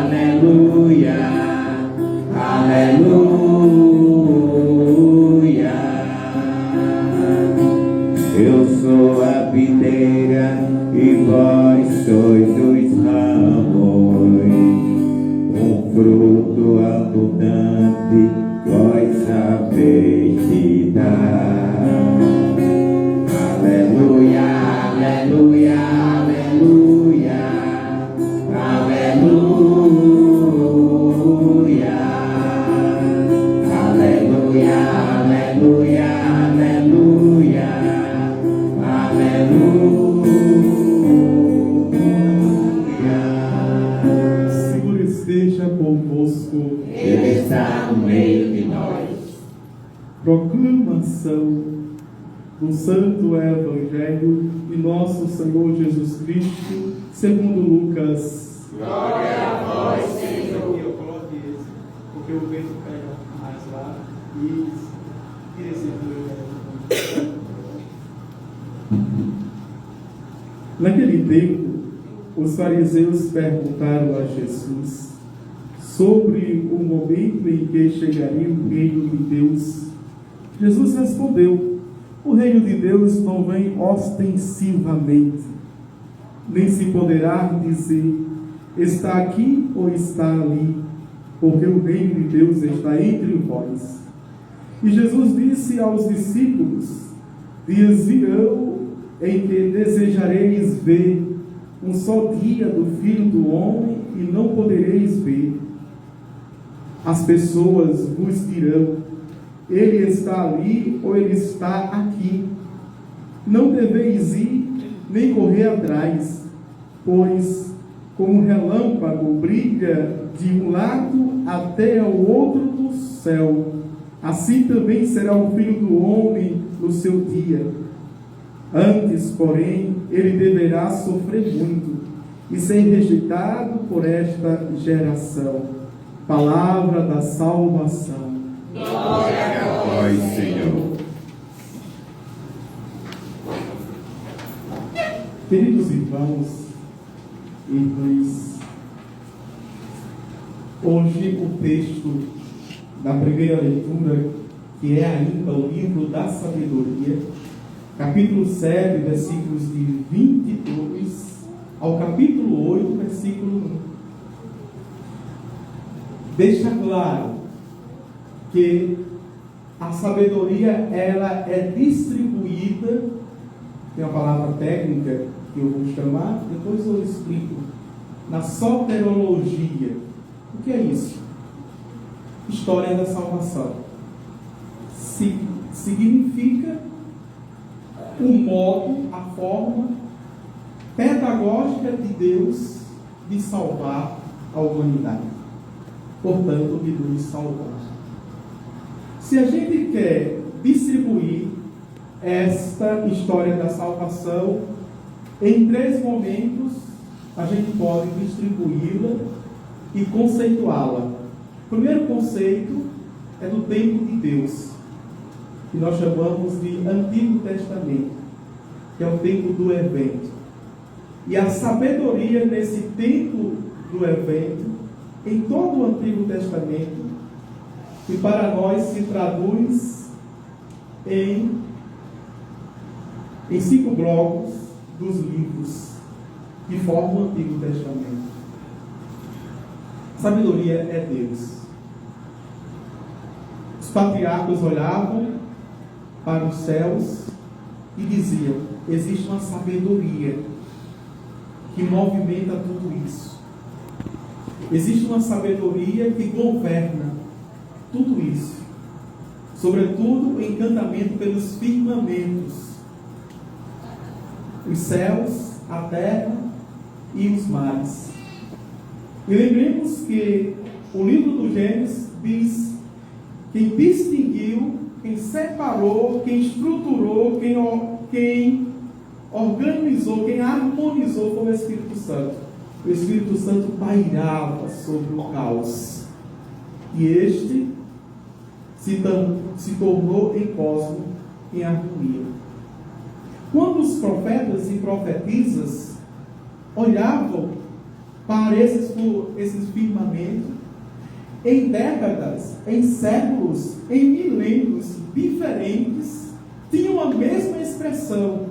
aleluia, aleluia. Eu sou a videira e vós sois os ramos, um fruto abundante vós sabeis de dar. Aleluia, aleluia, aleluia, aleluia, aleluia, aleluia, aleluia, aleluia. Senhor esteja convosco. Ele está no meio de nós. Proclamação do Santo Evangelho de nosso Senhor Jesus Cristo, segundo Lucas. Glória a vós, Senhor. Eu coloque esse, porque o vento pega mais lá. Isso. E esse Evangelho. Naquele tempo, os fariseus perguntaram a Jesus sobre o momento em que chegaria o reino de Deus. Jesus respondeu: o reino de Deus não vem ostensivamente, nem se poderá dizer está aqui ou está ali, porque o reino de Deus está entre vós. E Jesus disse aos discípulos: dias virão em que desejareis ver um só dia do Filho do Homem e não podereis ver. As pessoas vos dirão: ele está ali ou ele está aqui. Não deveis ir nem correr atrás, pois como um relâmpago brilha de um lado até ao outro do céu, assim também será o Filho do Homem no seu dia. Antes, porém, ele deverá sofrer muito e ser rejeitado por esta geração. Palavra da salvação. Glória a vós, Senhor. Queridos irmãos e irmãs, hoje o texto da primeira leitura, que é ainda o livro da sabedoria, capítulo 7, versículos de 22 ao capítulo 8, versículo 1. Deixa claro que a sabedoria ela é distribuída, tem uma palavra técnica que eu vou chamar, depois eu explico, na soterologia. O que é isso? História da salvação. Significa o modo, a forma pedagógica de Deus de salvar a humanidade. Portanto, de nos salvar. Se a gente quer distribuir esta história da salvação em 3 momentos, a gente pode distribuí-la e conceituá-la. O primeiro conceito é do tempo de Deus, que nós chamamos de Antigo Testamento, que é o tempo do evento. E a sabedoria nesse tempo do evento, em todo o Antigo Testamento, que para nós se traduz em 5 blocos dos livros que formam o Antigo Testamento. Sabedoria é Deus. Os patriarcas olhavam para os céus e diziam: existe uma sabedoria que movimenta tudo isso. Existe uma sabedoria que governa tudo isso. Sobretudo o encantamento pelos firmamentos, os céus, a terra e os mares. E lembremos que o livro do Gênesis diz: quem distinguiu, quem separou, quem estruturou, quem organizou, quem harmonizou foi o Espírito Santo. O Espírito Santo pairava sobre o caos. E este se tornou em cosmo, em harmonia. Quando os profetas e profetisas olhavam para esses firmamentos, em décadas, em séculos, em milênios diferentes, tinham a mesma expressão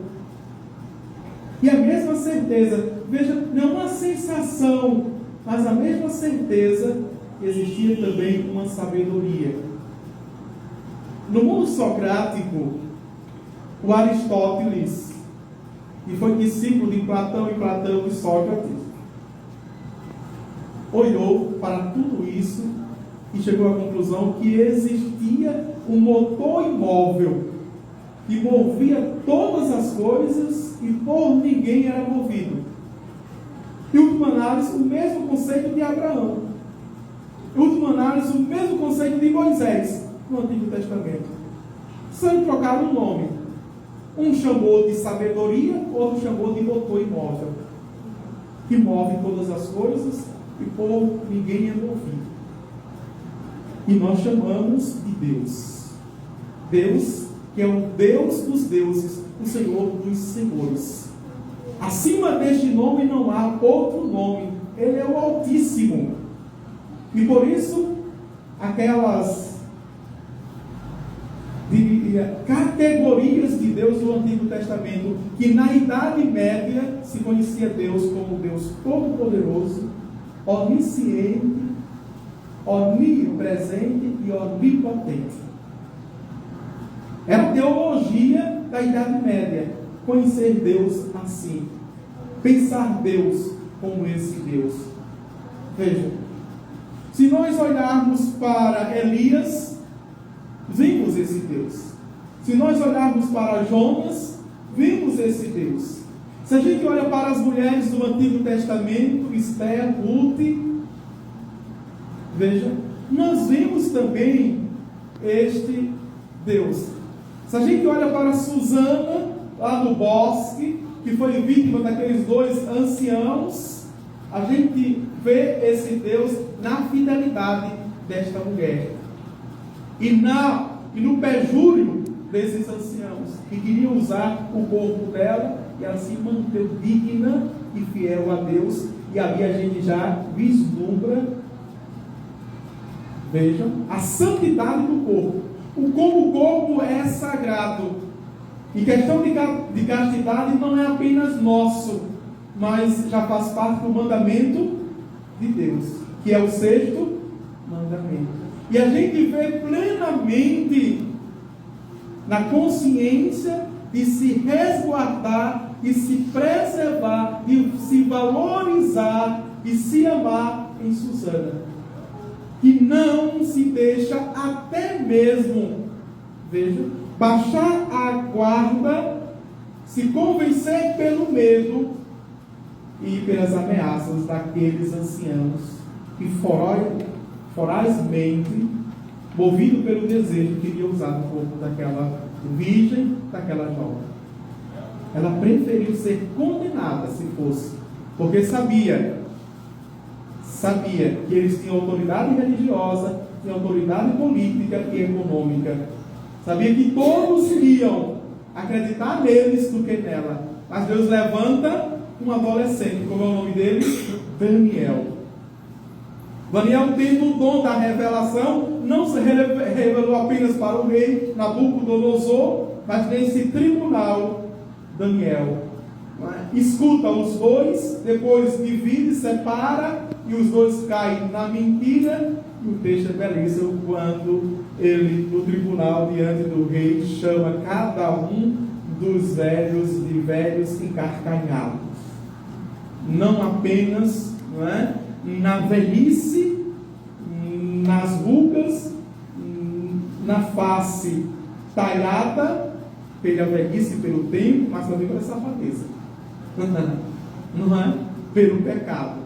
e a mesma certeza. Veja, não uma sensação, mas a mesma certeza. Existia também uma sabedoria. No mundo socrático, o Aristóteles, que foi discípulo de Platão e Platão de Sócrates, olhou para tudo isso e chegou à conclusão que existia um motor imóvel que movia todas as coisas e por ninguém era movido. E, última análise, o mesmo conceito de Abraão. Em última análise, o mesmo conceito de Moisés no Antigo Testamento. Só trocaram o nome. Um chamou de sabedoria, outro chamou de motor imóvel, que move todas as coisas e por ninguém é movido. E nós chamamos de Deus. Deus, que é o Deus dos deuses, o Senhor dos senhores. Acima deste nome não há outro nome. Ele é o Altíssimo. E por isso, aquelas categorias de Deus do Antigo Testamento, que na Idade Média se conhecia Deus como Deus Todo-Poderoso, onisciente, onipresente e onipotente. Era a teologia da Idade Média, conhecer Deus assim, pensar Deus como esse Deus. Veja, se nós olharmos para Elias, vimos esse Deus. Se nós olharmos para Jonas, vimos esse Deus. Se a gente olha para as mulheres do Antigo Testamento, Esther, Ruth, veja, nós vimos também este Deus. Se a gente olha para Susana, lá no bosque, que foi vítima daqueles dois anciãos, a gente vê esse Deus na fidelidade desta mulher. E no perjúrio desses anciãos, que queriam usar o corpo dela e assim manter digna e fiel a Deus. E ali a gente já vislumbra, vejam, a santidade do corpo. Como o corpo é sagrado. E questão de castidade não é apenas nosso, mas já faz parte do mandamento de Deus, que é o sexto mandamento. E a gente vê plenamente na consciência de se resguardar e se preservar, de se valorizar e se amar em Susana. Que não se deixa até mesmo, veja, baixar a guarda, se convencer pelo medo e pelas ameaças daqueles anciãos que forazmente, movido pelo desejo, queria usar o corpo daquela virgem, daquela jovem. Ela preferiu ser condenada, se fosse, porque sabia que eles tinham autoridade religiosa, tinham autoridade política e econômica. Sabia que todos iriam acreditar neles do que nela. Mas Deus levanta um adolescente, como é o nome dele? Daniel. Daniel, tendo o dom da revelação, não se revelou apenas para o rei Nabucodonosor, mas nesse tribunal, Daniel escuta os dois, depois divide, separa, e os dois caem na mentira. E o texto é belíssimo quando ele, no tribunal, diante do rei, chama cada um dos velhos de velhos encarcanhados. Não apenas, na velhice, nas rugas, na face talhada pela velhice, pelo tempo, mas também pela safadeza. Não é? Pelo pecado.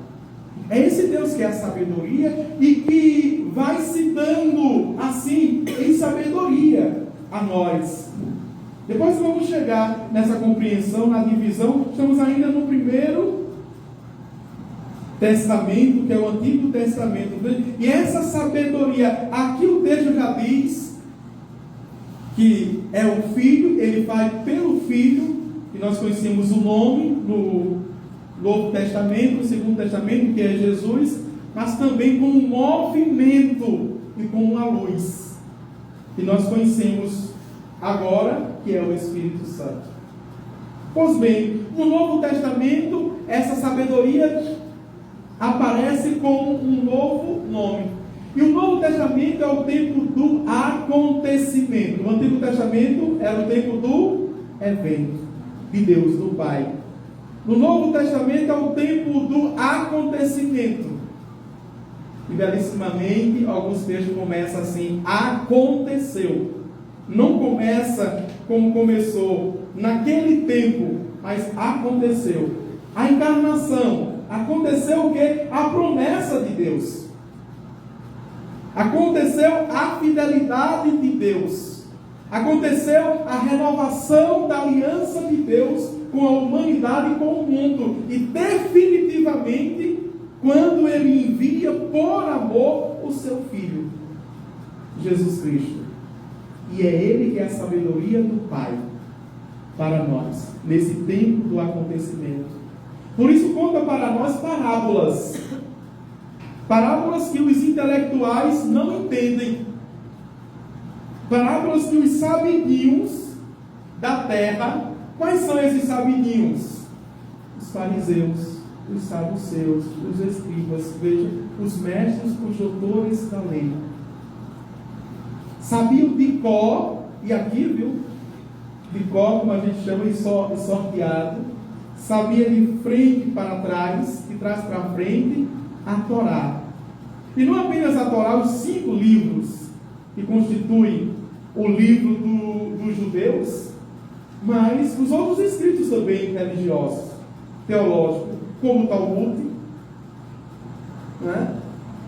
É esse Deus que é a sabedoria e que vai se dando assim em sabedoria a nós. Depois vamos chegar nessa compreensão, na divisão. Estamos ainda no Primeiro Testamento, que é o Antigo Testamento. E essa sabedoria, aqui o texto já diz que é o Filho, ele vai pelo Filho, que nós conhecemos o nome no Novo Testamento, o Segundo Testamento, que é Jesus, mas também com um movimento e com uma luz, que nós conhecemos agora, que é o Espírito Santo. Pois bem, no Novo Testamento, essa sabedoria aparece com um novo nome. E o Novo Testamento é o tempo do acontecimento. No Antigo Testamento era o tempo do evento de Deus, do Pai. No Novo Testamento é o tempo do acontecimento. E belíssimamente, alguns textos começam assim: aconteceu. Não começa como começou naquele tempo, mas aconteceu. A encarnação, aconteceu o quê? A promessa de Deus. Aconteceu a fidelidade de Deus. Aconteceu a renovação da aliança de Deus com a humanidade e com o mundo. E definitivamente, quando Ele envia por amor o seu Filho, Jesus Cristo. E é Ele que é a sabedoria do Pai para nós, nesse tempo do acontecimento. Por isso conta para nós parábolas. Parábolas que os intelectuais não entendem. Parábolas que os sabidinhos da terra, quais são esses sabidinhos? Os fariseus, os saduceus, os escribas, veja, os mestres, os doutores da lei. Sabiam de cor, e aqui, viu, de cor, como a gente chama, e sorteado, sabia de frente para trás, de trás para frente, a Torá. E não apenas a Torá, os 5 livros que constituem o livro dos judeus, mas os outros escritos também religiosos, teológicos, como o Talmud, né?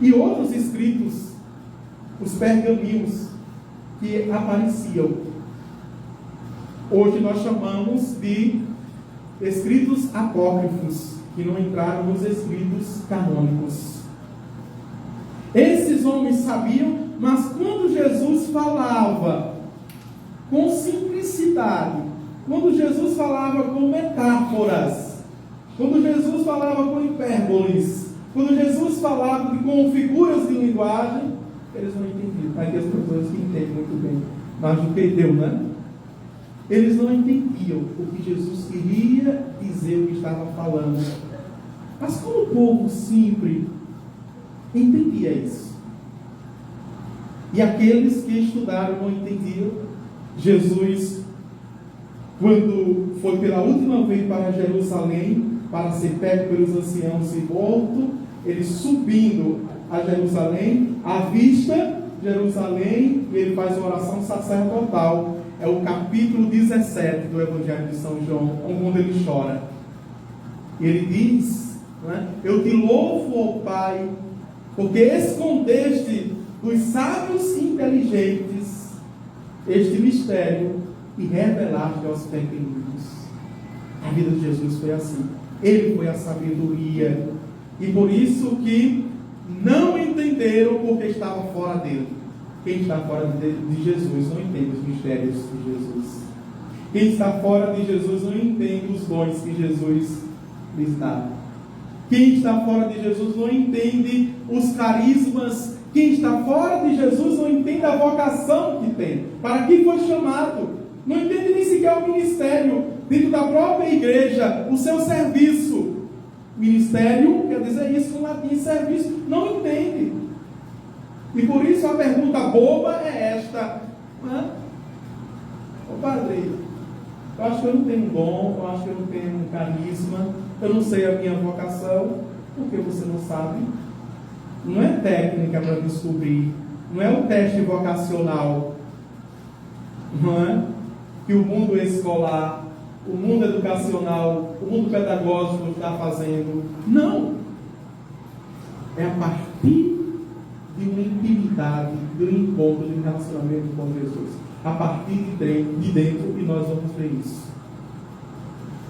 E outros escritos, os pergaminhos que apareciam. Hoje nós chamamos de escritos apócrifos, que não entraram nos escritos canônicos. Esses homens sabiam, mas quando Jesus falava com simplicidade, quando Jesus falava com metáforas, quando Jesus falava com hipérboles, quando Jesus falava com figuras de linguagem, eles não entendiam. Aqui as pessoas que entendem muito bem, mas não entendeu, né? Eles não entendiam o que Jesus queria dizer, o que estava falando. Mas como o povo simples entendia isso. E aqueles que estudaram não entendiam. Jesus, quando foi pela última vez para Jerusalém, para ser pego pelos anciãos e morto, ele subindo a Jerusalém, avista Jerusalém, e ele faz uma oração sacerdotal. É o capítulo 17 do Evangelho de São João, onde ele chora. E ele diz, né, eu te louvo, ó Pai, porque escondeste dos sábios e inteligentes este mistério e revelaste aos pequeninos. A vida de Jesus foi assim. Ele foi a sabedoria. E por isso que não entenderam porque estava fora dele. Quem está fora de Jesus não entende os mistérios de Jesus. Quem está fora de Jesus não entende os dons que Jesus lhes dá. Quem está fora de Jesus não entende os carismas. Quem está fora de Jesus não entende a vocação que tem. Para que foi chamado. Não entende nem sequer o ministério dentro da própria igreja, o seu serviço. Ministério quer dizer isso no latim, serviço. Não entende. E por isso a pergunta boba é esta: ô padre, eu acho que eu não tenho um dom, eu acho que eu não tenho um carisma, eu não sei a minha vocação. Por que você não sabe? Não é técnica para descobrir, não é o teste vocacional, não é? Que o mundo escolar, o mundo educacional, o mundo pedagógico está fazendo. Não! É a partir de uma intimidade, de um encontro, de um relacionamento com Jesus. A partir de dentro, e nós vamos ver isso.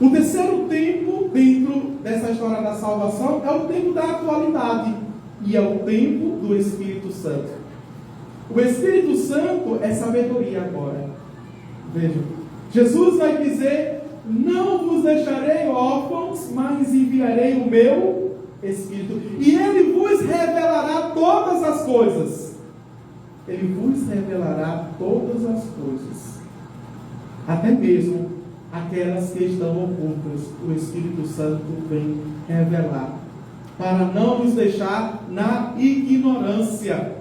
O terceiro tempo, dentro dessa história da salvação, é o tempo da atualidade. E é o tempo do Espírito Santo. O Espírito Santo é sabedoria agora. Vejam, Jesus vai dizer não vos deixarei órfãos, mas enviarei o meu Espírito, e Ele vos revelará todas as coisas. Ele vos revelará todas as coisas, até mesmo aquelas que estão ocultas. O Espírito Santo vem revelar, para não nos deixar na ignorância.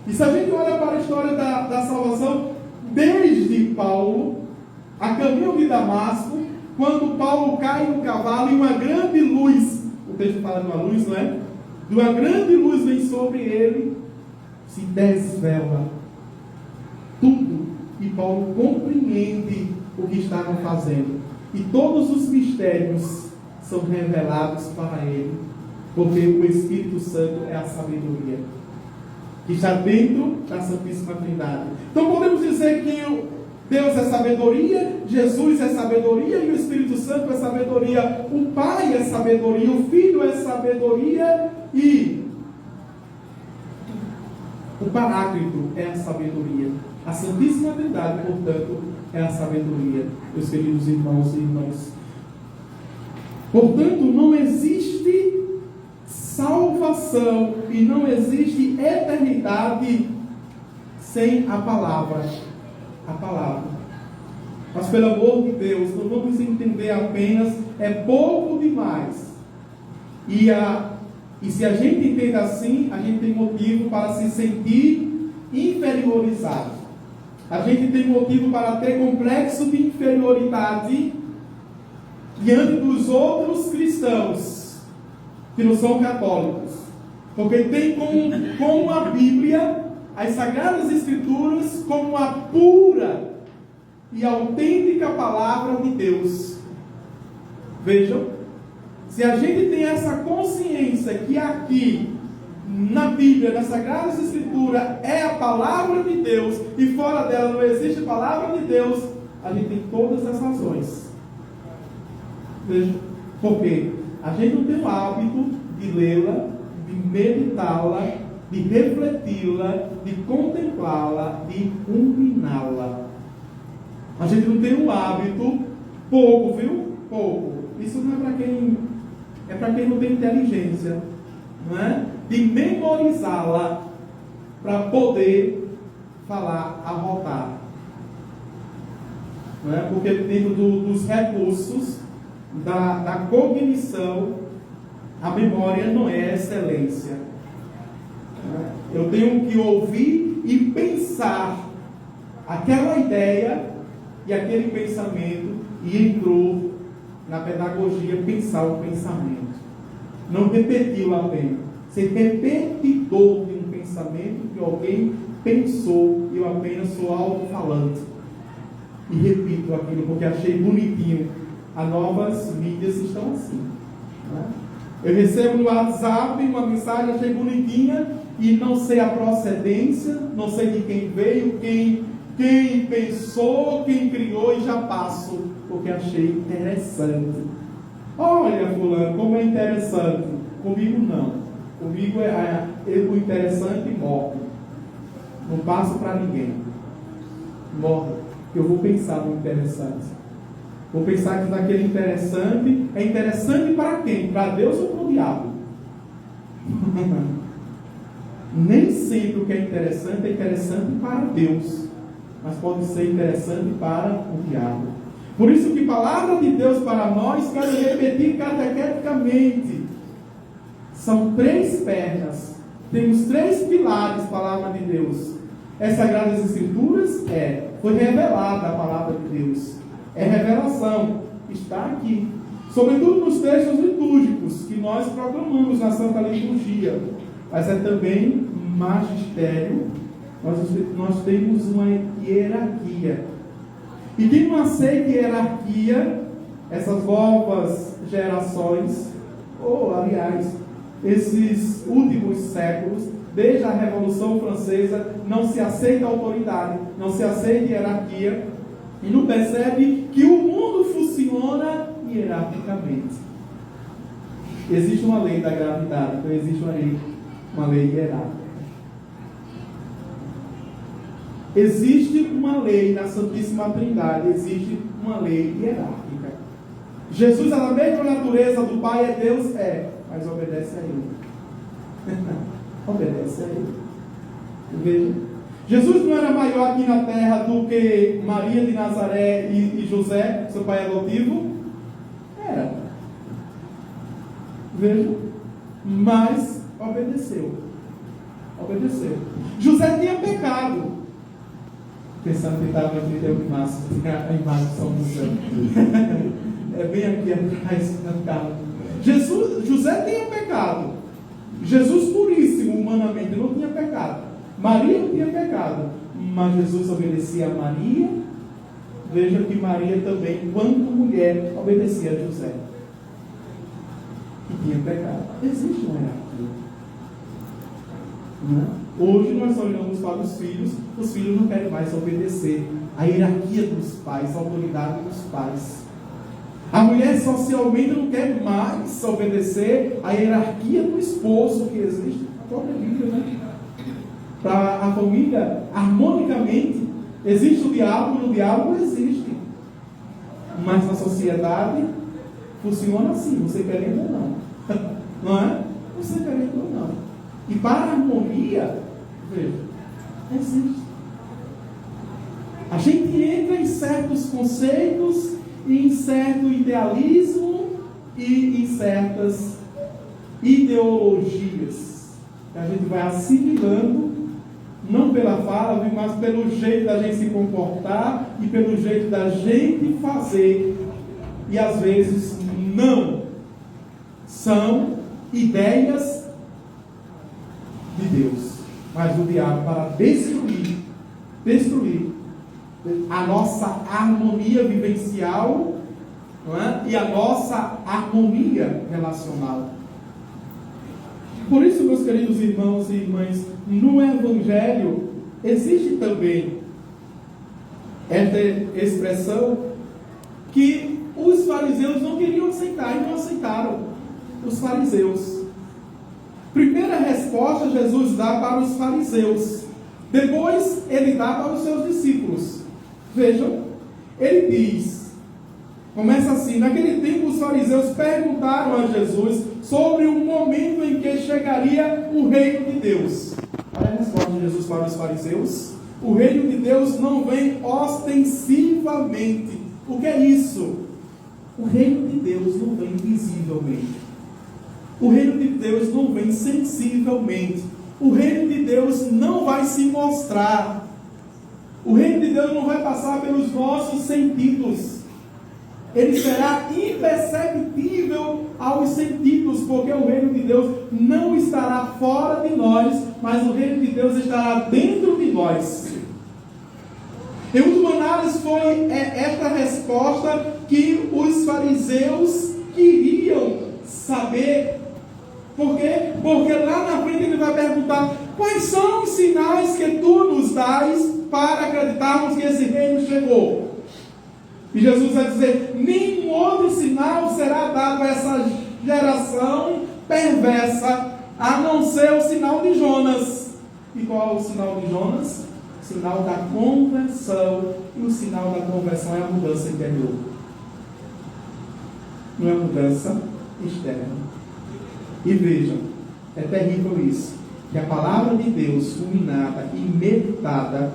E se a gente olha para a história da salvação, desde Paulo, a caminho de Damasco, quando Paulo cai no cavalo e uma grande luz, o texto fala de uma luz, não é? De uma grande luz vem sobre ele, se desvela tudo, e Paulo compreende o que estavam fazendo, e todos os mistérios são revelados para ele, porque o Espírito Santo é a sabedoria que está dentro da Santíssima Trindade. Então podemos dizer que Deus é sabedoria, Jesus é sabedoria e o Espírito Santo é sabedoria, o Pai é sabedoria, o Filho é sabedoria e o Paráclito é a sabedoria. A Santíssima Trindade, portanto, é a sabedoria, meus queridos irmãos e irmãs. Portanto, não existe salvação e não existe eternidade sem a palavra. A palavra. Mas pelo amor de Deus, não vamos entender apenas, é pouco demais. E se a gente entende assim, a gente tem motivo para se sentir inferiorizado. A gente tem motivo para ter complexo de inferioridade diante dos outros cristãos que não são católicos. Porque tem como a Bíblia, as Sagradas Escrituras, como a pura e autêntica palavra de Deus. Vejam, se a gente tem essa consciência que aqui na Bíblia, nas Sagradas Escrituras, é a palavra de Deus e fora dela não existe palavra de Deus, a gente tem todas as razões. Vejam, porque a gente não tem o hábito de lê-la, de meditá-la, de refleti-la, de contemplá-la, de ruminá-la. A gente não tem o hábito, pouco, viu? Pouco. Isso não é para quem... é para quem não tem inteligência, não é? De memorizá-la para poder falar, arrotar. Não é? Porque dentro dos recursos da cognição, a memória não é excelência. Eu tenho que ouvir e pensar aquela ideia e aquele pensamento, e entrou na pedagogia pensar o pensamento. Não repetiu apenas. Ser repetidor de um pensamento que alguém pensou, e eu apenas sou alto-falante. E repito aquilo porque achei bonitinho. As novas mídias estão assim. Né? Eu recebo no WhatsApp uma mensagem, achei bonitinha, e não sei a procedência, não sei de quem veio, quem pensou, quem criou, e já passo, porque achei interessante. Olha, fulano, como é interessante. Comigo não. Comigo o interessante morre. Não passo para ninguém. Morre. Eu vou pensar no interessante. Vou pensar que naquele interessante é interessante para quem? Para Deus ou para o diabo? Nem sempre o que é interessante para Deus, mas pode ser interessante para o diabo. Por isso que palavra de Deus para nós, quero repetir catequeticamente, são 3 pernas. Temos 3 pilares, palavra de Deus. As Sagradas Escrituras foi revelada a palavra de Deus. É revelação, está aqui. Sobretudo nos textos litúrgicos que nós proclamamos na Santa Liturgia. Mas é também magistério. Nós temos uma hierarquia. E quem não aceita hierarquia, essas novas gerações, ou aliás, esses últimos séculos, desde a Revolução Francesa, não se aceita autoridade, não se aceita hierarquia, e não percebe que o mundo funciona hierarquicamente. Existe uma lei da gravidade, então existe uma lei hierárquica. Existe uma lei na Santíssima Trindade, existe uma lei hierárquica. Jesus é da mesma natureza do Pai, é Deus? É, mas obedece a Ele. Obedece a Ele. Veja. Jesus não era maior aqui na terra do que Maria de Nazaré e José, seu pai adotivo? Era. Veja. Mas obedeceu. Obedeceu. José tinha pecado. Pensando que estava aqui, tem o Márcio, a imagem de São José. É bem aqui atrás na casa. José tinha pecado. Jesus puríssimo, humanamente, não tinha pecado. Maria não tinha pecado. Mas Jesus obedecia a Maria. Veja que Maria também, enquanto mulher, obedecia a José, que tinha pecado. Existe uma hierarquia. Hoje nós olhamos para os filhos não querem mais obedecer a hierarquia dos pais, a autoridade dos pais. A mulher socialmente não quer mais obedecer a hierarquia do esposo que existe na própria Bíblia, né? Para a família, harmonicamente, existe o diálogo, no diálogo existe. Mas na sociedade funciona assim, você querendo ou não. Não é? Você querendo ou não. E para a harmonia, veja, existe. A gente entra em certos conceitos, em certo idealismo e em certas ideologias. A gente vai assimilando, não pela fala, mas pelo jeito da gente se comportar e pelo jeito da gente fazer. E às vezes não são ideias de Deus, mas do diabo para destruir a nossa harmonia vivencial, não é? E a nossa harmonia relacional. Por isso, meus queridos irmãos e irmãs, no Evangelho existe também esta expressão que os fariseus não queriam aceitar e não aceitaram. Os fariseus. Primeira resposta Jesus dá para os fariseus. Depois ele dá para os seus discípulos. Vejam, ele diz, começa assim: naquele tempo os fariseus perguntaram a Jesus sobre o momento em que chegaria o reino de Deus. Olha a resposta de Jesus para os fariseus: o reino de Deus não vem ostensivamente. O que é isso? O reino de Deus não vem visivelmente. O reino de Deus não vem sensivelmente. O reino de Deus não vai se mostrar. O reino de Deus não vai passar pelos nossos sentidos. Ele será imperceptível aos sentidos, porque o reino de Deus não estará fora de nós, mas o reino de Deus estará dentro de nós. Em última análise, foi esta resposta que os fariseus queriam saber. Por quê? Porque lá na frente ele vai perguntar: quais são os sinais que tu nos dás para acreditarmos que esse reino chegou? E Jesus vai dizer: nenhum outro sinal será dado a essa geração perversa, a não ser o sinal de Jonas. E qual é o sinal de Jonas? O sinal da conversão. E o sinal da conversão é a mudança interior, não é a mudança externa. E vejam, é terrível isso, que a palavra de Deus, fulminada e meditada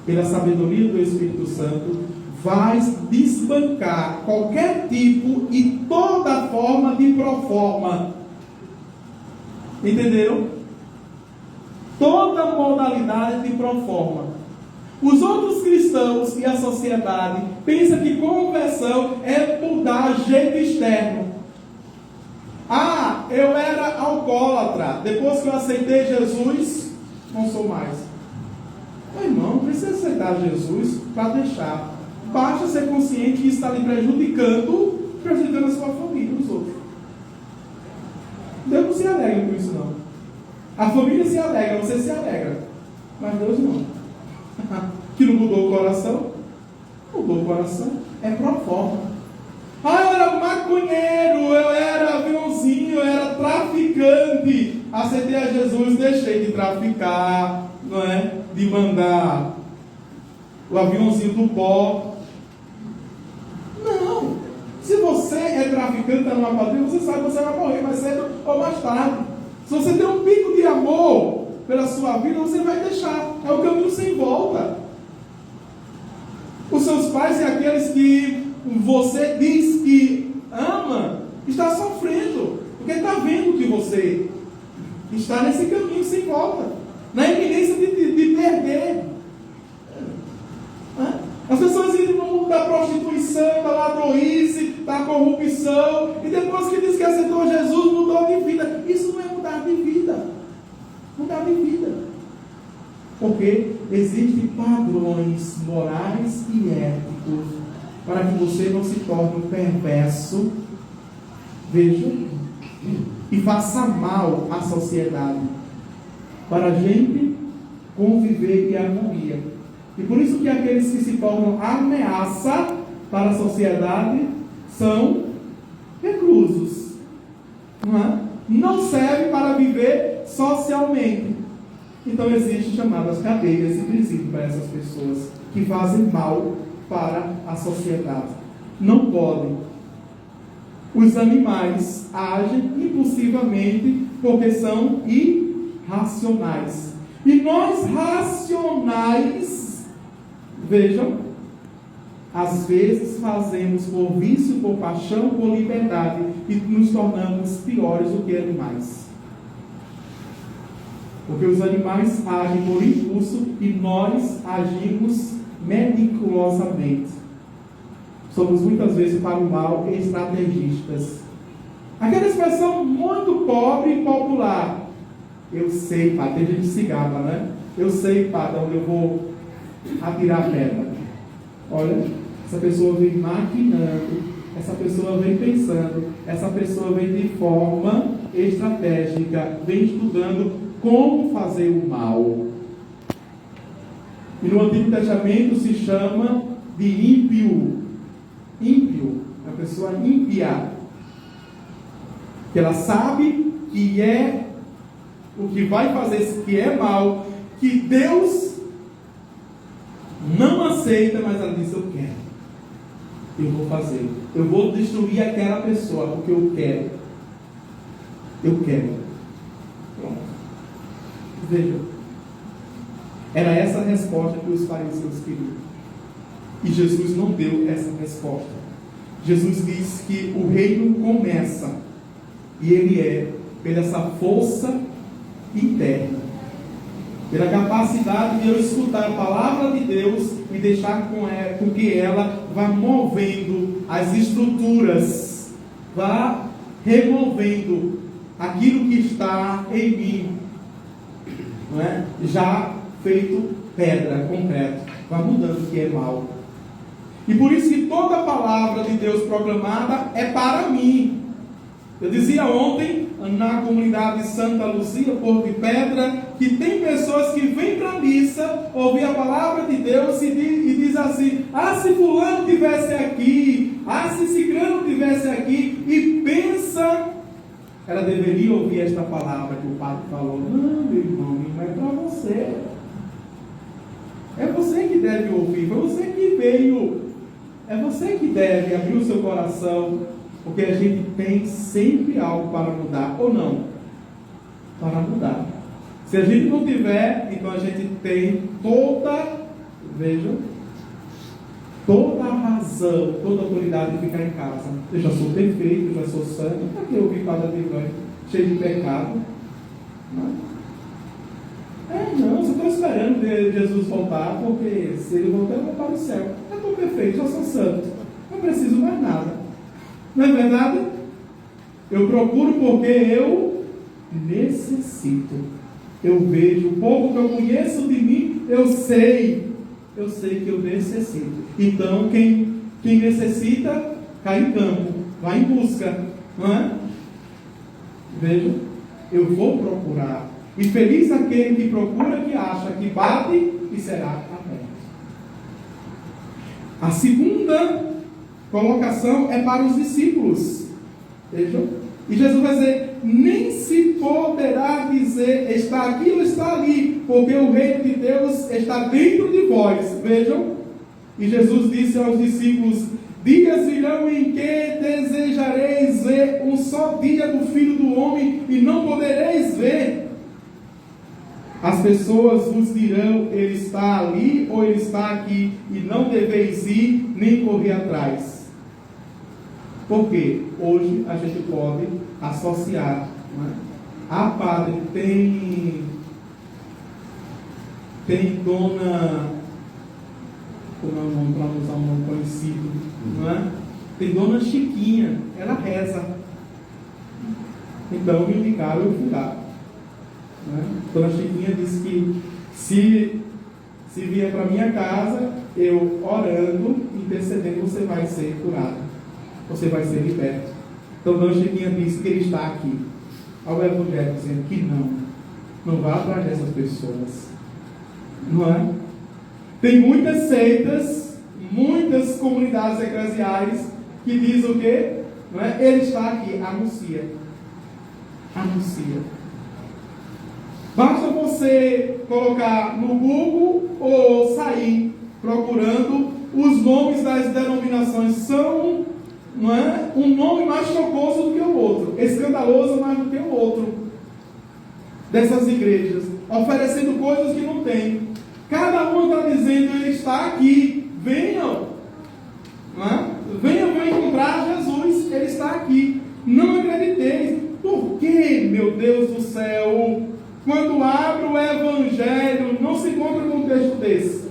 pela sabedoria do Espírito Santo, vai desbancar qualquer tipo e toda forma de proforma. Entenderam? Toda modalidade de proforma. Os outros cristãos e a sociedade pensam que conversão é mudar jeito externo. Ah, eu era alcoólatra, depois que eu aceitei Jesus, não sou mais. Meu irmão, não precisa aceitar Jesus para deixar. Basta ser consciente que está lhe prejudicando a sua família, os outros. Deus não se alegra com isso, não. A família se alegra, você se alegra, mas Deus não. Que não mudou o coração? Mudou o coração. É pro forma. Ah, eu era maconheiro, eu era aviãozinho, eu era traficante. Aceitei a Jesus, deixei de traficar, não é? De mandar o aviãozinho do pó. Não. Se você é traficante, está numa quadrilha, você sabe que você vai morrer mais cedo ou mais tarde. Se você tem um pico de amor pela sua vida, você vai deixar. É o caminho sem volta. Os seus pais e aqueles que você diz que ama, está sofrendo, porque está vendo que você está nesse caminho sem volta, na iminência de perder. As pessoas entram no mundo da prostituição, da ladroice, da corrupção, e depois que diz que aceitou Jesus, mudou de vida. Isso não é mudar de vida. Mudar de vida. Porque existem padrões morais e éticos para que você não se torne um perverso, veja, e faça mal à sociedade, para a gente conviver em harmonia. E por isso que aqueles que se tornam ameaça para a sociedade são reclusos. Não serve para viver socialmente. Então existem chamadas cadeias de princípio para essas pessoas que fazem mal para a sociedade. Não podem. Os animais agem impulsivamente porque são irracionais. E nós racionais, vejam, às vezes fazemos por vício, por paixão, por liberdade e nos tornamos piores do que animais. Porque os animais agem por impulso e nós agimos meticulosamente. Somos muitas vezes para o mal estrategistas. Aquela expressão muito pobre e popular. Eu sei, pá, tem gente que se gaba, né? Eu sei, pá, de onde eu vou atirar a pedra. Olha, essa pessoa vem maquinando, essa pessoa vem pensando, essa pessoa vem de forma estratégica, vem estudando como fazer o mal. E no Antigo Testamento se chama de ímpio. Ímpio, a pessoa ímpia, que ela sabe que é o que vai fazer, que é mal, que Deus não aceita, mas ela diz: eu quero, eu vou fazer, eu vou destruir aquela pessoa, porque eu quero. Pronto. Veja, era essa a resposta que os fariseus queriam. E Jesus não deu essa resposta. Jesus diz que o reino começa, e ele é pela essa força interna, pela capacidade de eu escutar a palavra de Deus e deixar com que ela vá movendo as estruturas, vá removendo aquilo que está em mim, não é? Já feito pedra, concreto, vá mudando o que é mal. E por isso que toda a palavra de Deus proclamada é para mim. Eu dizia ontem, na comunidade Santa Luzia, Porto de Pedra, que tem pessoas que vêm para a missa, ouvir a palavra de Deus e diz assim: ah, se fulano estivesse aqui, ah, se ciclano estivesse aqui, e pensa, ela deveria ouvir esta palavra que o padre falou. Não, meu irmão, não é para você. É você que deve ouvir, foi você que veio. É você que deve abrir o seu coração, porque a gente tem sempre algo para mudar, ou não? Para mudar. Se a gente não tiver, então a gente tem toda a razão, toda a autoridade de ficar em casa. Eu já sou perfeito, eu já sou santo, para que eu vim para de banho, cheio de pecado? Não, você está esperando ver Jesus voltar, porque se ele voltar, eu vou para o céu. Eu estou perfeito, já sou santo, não preciso mais nada. Não é verdade? Eu procuro porque eu necessito. Eu vejo o pouco que eu conheço de mim, eu sei que eu necessito. Então, quem necessita, cai em campo, vai em busca, não é? Veja, eu vou procurar. E feliz aquele que procura, que acha, que bate e será aberto. A segunda colocação é para os discípulos. Vejam? E Jesus vai dizer: nem se poderá dizer está aqui ou está ali, porque o reino de Deus está dentro de vós. Vejam? E Jesus disse aos discípulos: Dias virão em que desejareis ver um só dia do Filho do Homem e não podereis ver. As pessoas vos dirão, ele está ali ou ele está aqui, e não deveis ir nem correr atrás. Porque hoje a gente pode associar, não é? Ah, padre, tem dona, como é o nome, para usar um nome conhecido, não é? Tem dona Chiquinha, ela reza. Então me indicaram, eu fui lá. Não é? Dona Chiquinha disse que se vier para minha casa, eu orando, intercedendo, você vai ser curado. Você vai ser liberto. Então Dona Chiquinha disse que ele está aqui. Ao Evangelho dizendo que não vá atrás dessas pessoas. Não é? Tem muitas seitas, muitas comunidades eclesiais que dizem o quê? Não é? Ele está aqui, anuncia. Anuncia. Basta você colocar no Google ou sair procurando os nomes das denominações. São, não é, um nome mais chocoso do que o outro, escandaloso mais do que o outro, dessas igrejas, oferecendo coisas que não tem. Cada um está dizendo, ele está aqui, venham, não é? Venham encontrar Jesus, ele está aqui. Não acrediteis. Por que, meu Deus do céu, quando abro o Evangelho, não se encontra com um texto desse?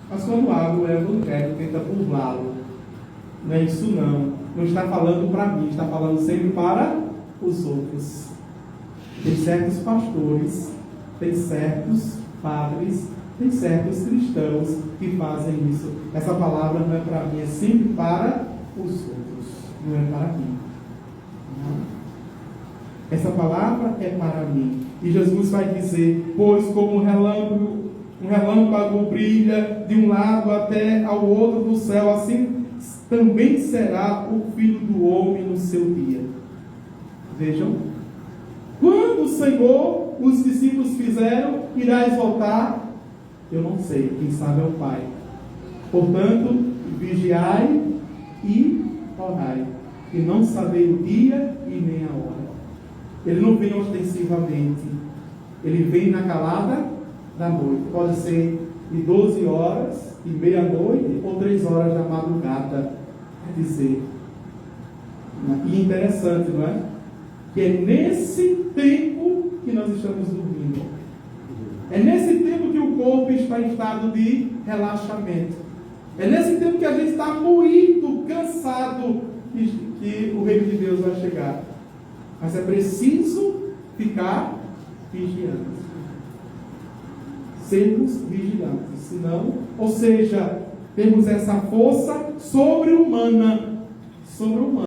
Mas quando abro o Evangelho, tenta burlá-lo. Não é isso não. Não está falando para mim, está falando sempre para os outros. Tem certos pastores, tem certos padres, tem certos cristãos que fazem isso. Essa palavra não é para mim, é sempre para os outros. Não é para mim. Não. Essa palavra é para mim. E Jesus vai dizer, pois como um relâmpago brilha de um lado até ao outro do céu, assim também será o Filho do Homem no seu dia. Vejam, quando o Senhor, os discípulos fizeram, irás voltar? Eu não sei, quem sabe é o Pai. Portanto, vigiai e orai, e não sabei o dia e nem a hora. Ele não vem ostensivamente, ele vem na calada da noite. Pode ser de 12 horas, de meia-noite ou 3 horas da madrugada. Quer dizer, e interessante, não é? Que é nesse tempo que nós estamos dormindo. É nesse tempo que o corpo está em estado de relaxamento. É nesse tempo que a gente está moído, cansado, que o reino de Deus vai chegar. Mas é preciso ficar vigiando. Sermos vigilantes. Senão, ou seja, temos essa força sobre-humana.